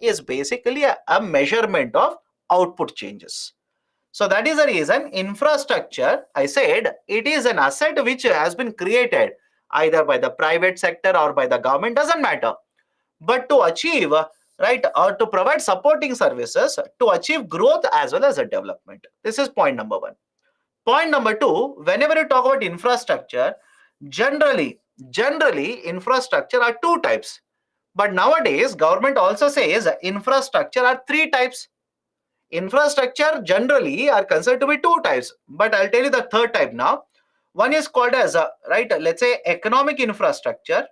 is basically a measurement of output changes. So that is the reason infrastructure, I said, it is an asset which has been created either by the private sector or by the government, doesn't matter. But to achieve, right, or to provide supporting services to achieve growth as well as a development. This is point number one. Point number two, whenever you talk about infrastructure, generally infrastructure are two types. But nowadays, government also says infrastructure are three types. Infrastructure generally are considered to be two types, but I'll tell you the third type now. One is called as right, let's say economic infrastructure.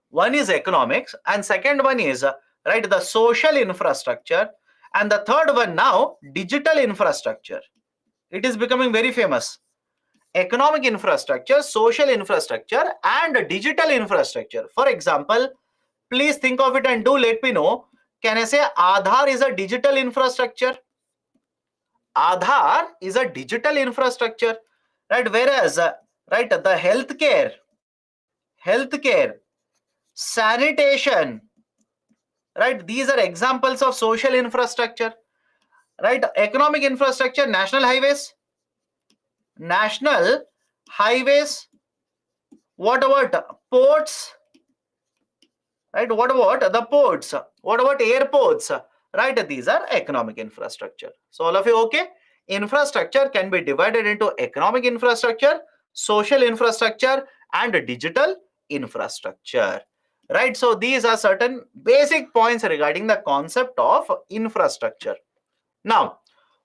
One is economics, and second one is right, the social infrastructure, and the third one now digital infrastructure. It is becoming very famous. Economic infrastructure, social infrastructure, and digital infrastructure. For example, please think of it and do let me know. Can I say Aadhaar is a digital infrastructure? Aadhaar is a digital infrastructure, right? Whereas, right, the healthcare, sanitation, right? These are examples of social infrastructure, right? Economic infrastructure, national highways. What about ports? Right? What about the ports? What about airports? Right? These are economic infrastructure. So all of you okay? Infrastructure can be divided into economic infrastructure, social infrastructure, and digital infrastructure. Right? So these are certain basic points regarding the concept of infrastructure. Now,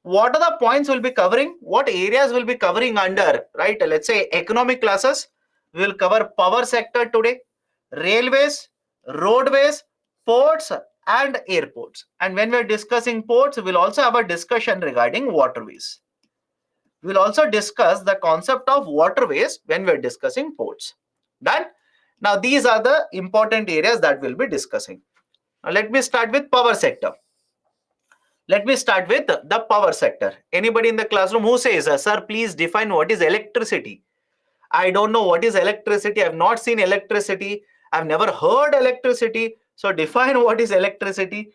what are the points we'll be covering? What areas will be covering under, right? Let's say economic classes. We will cover power sector today, railways, roadways, ports, and airports. And when we're discussing ports, we'll also have a discussion regarding waterways. We'll also discuss the concept of waterways when we're discussing ports. Done? Now, these are the important areas that we'll be discussing. Now, let me start with power sector. Let me start with the power sector. Anybody in the classroom who says, sir, please define what is electricity? I don't know what is electricity. I've not seen electricity. I've never heard electricity. So define what is electricity,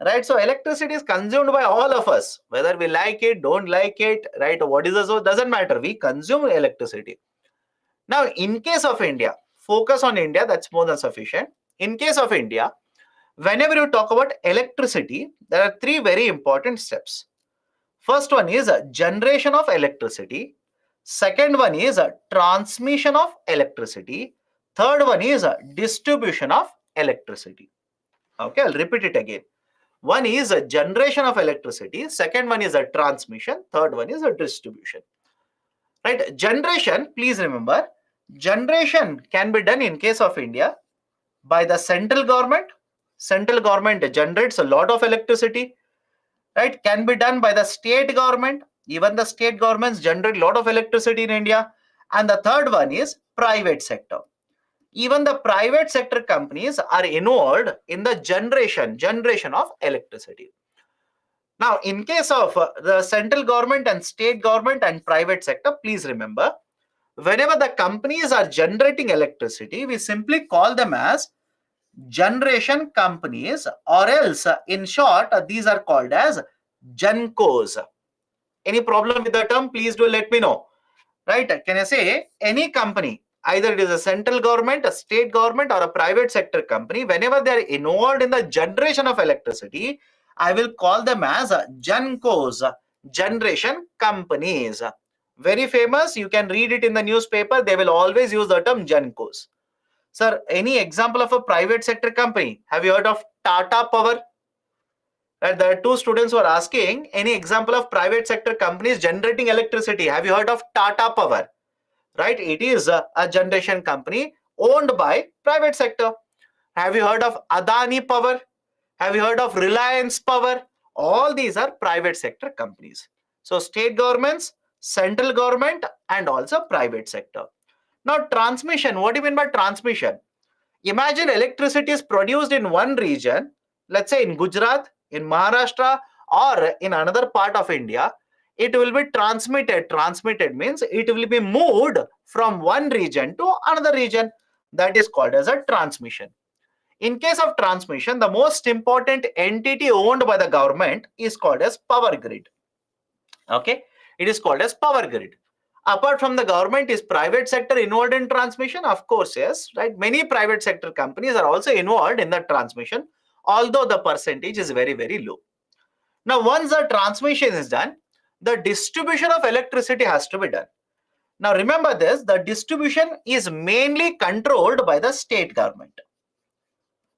right? So electricity is consumed by all of us, whether we like it, don't like it, right? What is the source? Doesn't matter. We consume electricity. Now, in case of India, focus on India. That's more than sufficient. In case of India, whenever you talk about electricity, there are three very important steps. First one is generation of electricity. Second one is transmission of electricity. Third one is distribution of electricity. Okay, I'll repeat it again. One is a generation of electricity. Second one is a transmission. Third one is a distribution. Right? Generation, please remember, generation can be done in case of India by the central government. Central government generates a lot of electricity. Right? Can be done by the state government. Even the state governments generate a lot of electricity in India. And the third one is private sector. Even the private sector companies are involved in the generation of electricity. Now, in case of the central government and state government and private sector, please remember, whenever the companies are generating electricity, we simply call them as generation companies, or else in short, these are called as Gencos. Any problem with the term? Please do let me know. Right? Can I say any company, either it is a central government, a state government, or a private sector company, whenever they are involved in the generation of electricity, I will call them as Gencos, generation companies. Very famous. You can read it in the newspaper. They will always use the term Gencos. Sir, any example of a private sector company? Have you heard of Tata Power? There are two students who are asking, any example of private sector companies generating electricity? Have you heard of Tata Power? Right? It is a generation company owned by private sector. Have you heard of Adani Power? Have you heard of Reliance Power? All these are private sector companies. So state governments, central government, and also private sector. Now, transmission. What do you mean by transmission? Imagine electricity is produced in one region, let's say in Gujarat, in Maharashtra, or in another part of India. It will be transmitted. Transmitted means it will be moved from one region to another region. That is called as a transmission. In case of transmission, the most important entity owned by the government is called as power grid. Okay, it is called as power grid. Apart from the government, is private sector involved in transmission? Of course, yes, right? Many private sector companies are also involved in the transmission, although the percentage is very, very low. Now, once the transmission is done, the distribution of electricity has to be done. Now, remember this, the distribution is mainly controlled by the state government.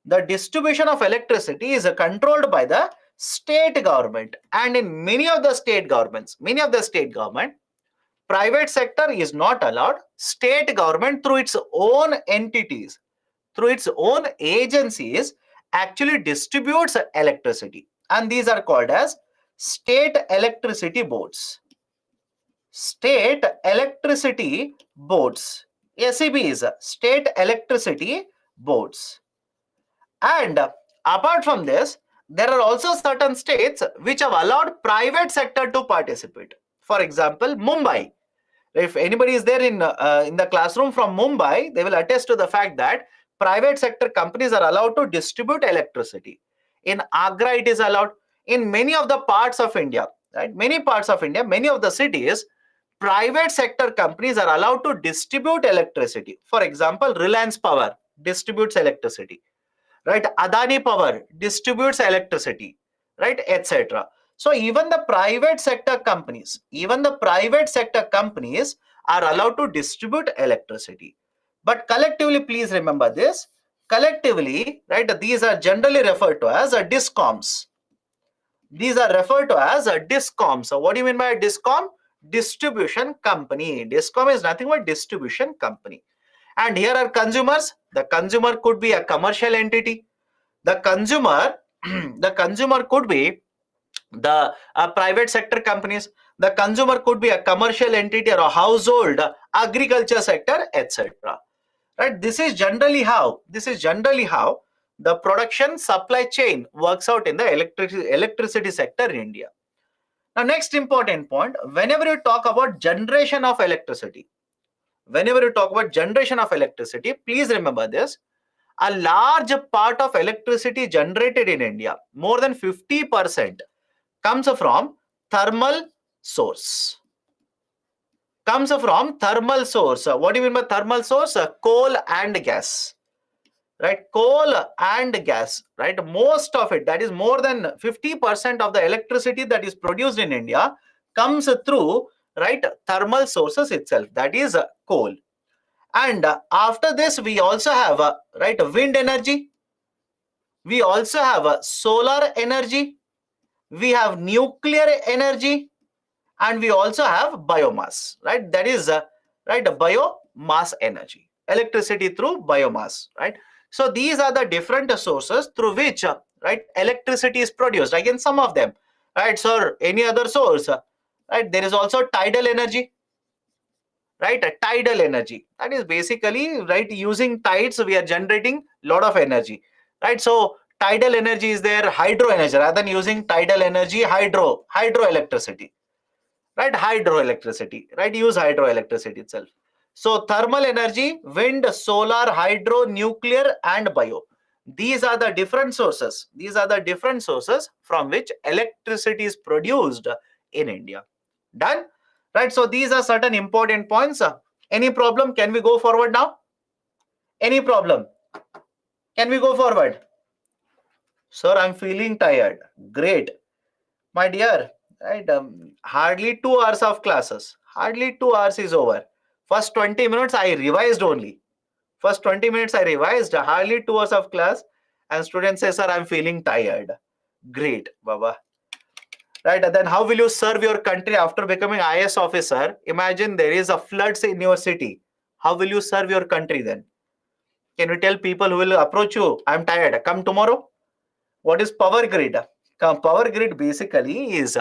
The distribution of electricity is controlled by the state government, and in many of the state government, private sector is not allowed. State government through its own entities, through its own agencies, actually distributes electricity, and these are called as state electricity boards. State electricity boards, SEBs, state electricity boards. And apart from this, there are also certain states which have allowed private sector to participate. For example, Mumbai. If anybody is there in the classroom from Mumbai, they will attest to the fact that private sector companies are allowed to distribute electricity. In Agra, it is allowed. In many of the parts of India, right? Many parts of India, many of the cities, private sector companies are allowed to distribute electricity. For example, Reliance Power distributes electricity, right? Adani Power distributes electricity, right? Etc. So even the private sector companies, are allowed to distribute electricity. But collectively, please remember this. Collectively, right? These are generally referred to as discoms. These are referred to as discoms. So what do you mean by a discom? Distribution company. Discom is nothing but distribution company. And here are consumers. The consumer could be a commercial entity. The consumer, the consumer could be the private sector companies. The consumer could be a commercial entity or a household, agriculture sector, etc. Right? This is generally how the production supply chain works out in the electricity sector in India. Now, next important point, whenever you talk about generation of electricity, please remember this. A large part of electricity generated in India, more than 50%, comes from thermal source. What do you mean by thermal source? Coal and gas. Right? Coal and gas. Right? Most of it, that is more than 50% of the electricity that is produced in India, comes through, right, thermal sources itself. That is coal. And after this, we also have right, wind energy. We also have solar energy. We have nuclear energy, and we also have biomass. Right, that is right, biomass energy, electricity through biomass. Right. So these are the different sources through which right, electricity is produced. Again, some of them. Right. So any other source. Right. There is also tidal energy. Right, a tidal energy, that is basically, right, using tides we are generating lot of energy, right? So tidal energy is there. Hydro energy, rather than using tidal energy, hydroelectricity, right? Hydroelectricity, right? Use hydroelectricity itself. So thermal energy, wind, solar, hydro, nuclear, and bio, these are the different sources from which electricity is produced in India. Done? Right, so these are certain important points. Any problem? Can we go forward now? Any problem? Can we go forward? Sir, I'm feeling tired. Great. My dear, right, hardly 2 hours of classes. Hardly 2 hours is over. First 20 minutes I revised only. Hardly 2 hours of class, and students say, sir, I'm feeling tired. Great, Baba. Right, and then how will you serve your country after becoming IS officer? Imagine there is a floods in your city. How will you serve your country then? Can you tell people who will approach you, I'm tired, come tomorrow? What is power grid? Power grid basically is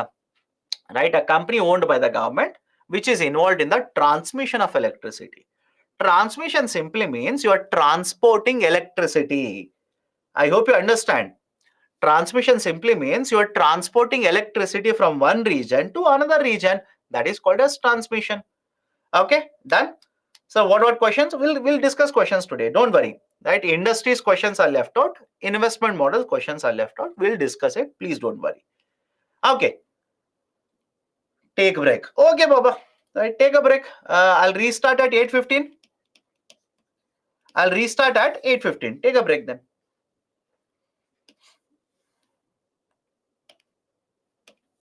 right, a company owned by the government which is involved in the transmission of electricity. Transmission simply means you are transporting electricity. I hope you understand. Transmission simply means you are transporting electricity from one region to another region. That is called as transmission. Okay, done. So what questions? We'll discuss questions today. Don't worry. right? Industries questions are left out. Investment model questions are left out. We'll discuss it. Please don't worry. Okay. Take break. Okay, Baba. Right, take a break. I'll restart at 8:15. I'll restart at 8:15. Take a break then.